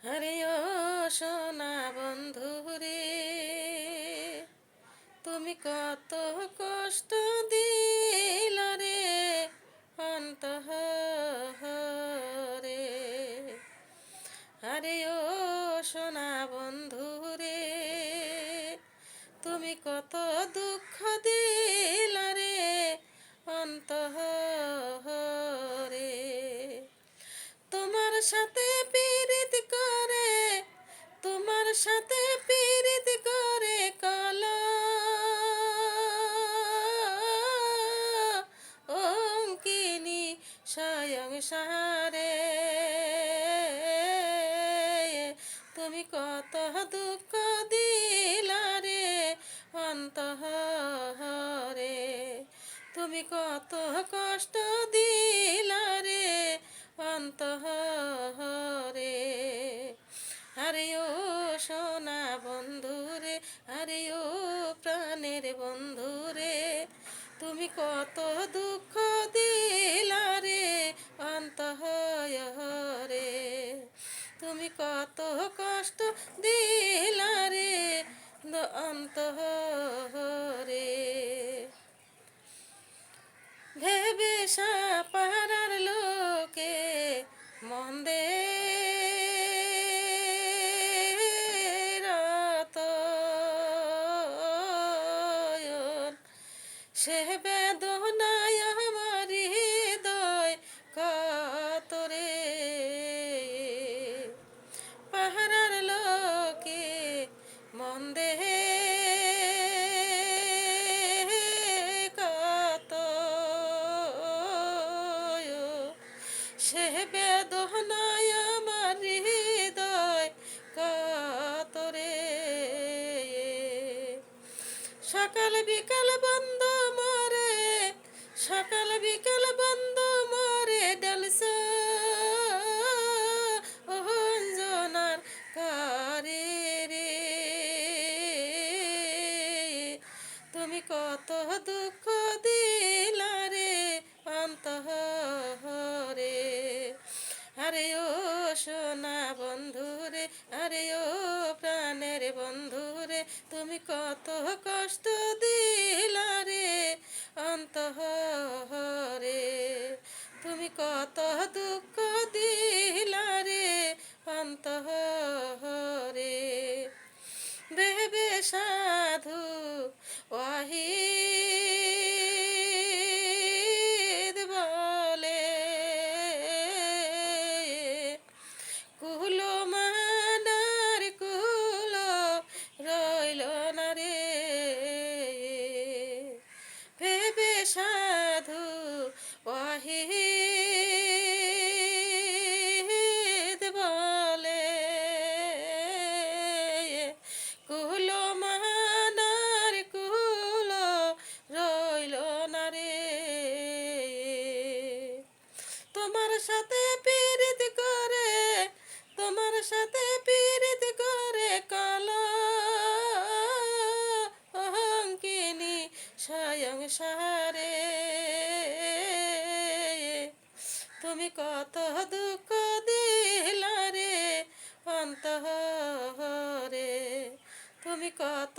আরে ও সোনা বন্ধু রে, তুমি কত কষ্ট দিলা রে অন্তরে। আরে ও সোনা বন্ধু রে, তুমি কত দুঃখ দিলা রে অন্তরে। তোমার সাথে পীড়িত করে, তোমার সাথে পীড়িত করে কালা অঙ্কিনী স্বয়ং সারে। তুমি কত দুঃখ দিলা রে অন্তরে, তুমি কত কষ্ট দিলা রে অন্তরে। আরে ও সোনা বন্ধুরে, আরে ও প্রাণের বন্ধুরে, তুমি কত দুঃখ দিলা রে অন্তরে, তুমি কত কষ্ট দিলা রে অন্তরে। ভেবে পাড়ার লোকে মন্দের সে বেদনায় আমার হৃদয় কাতরে। পাহারার লোকে মন্দে কত সে বেদনায় আমার হৃদয় কাতরে। সকাল বিকাল বন্ধ মরে, সকাল বিকাল বন্ধ মরে ডালস অঞ্জনার কারে রে। তুমি কত দুঃখ দিলা রে অন্তরে। আরে ও সোনা বন্ধুরে, আরে ও প্রাণের বন্ধুরে, তুমি কত কষ্ট দিলা রে অন্তরে, তুমি কত দুঃখ দিলা রে অন্তরে। ভেবে সাধু ওয়াহিদ বলে, কুলো মানার কুলো রইল না রে। ভেবে সাধু ওয়াহিদ বলে, কুলো মানার কুলো রইল না রে। তোমার সাথে পীড়িত করে, তোমার সাথে পীড়িত করে কালা অঙ্কিনী স্বয়ং সারে। তুমি কত দুঃখ দিলা রে অন্তরে, তুমি কত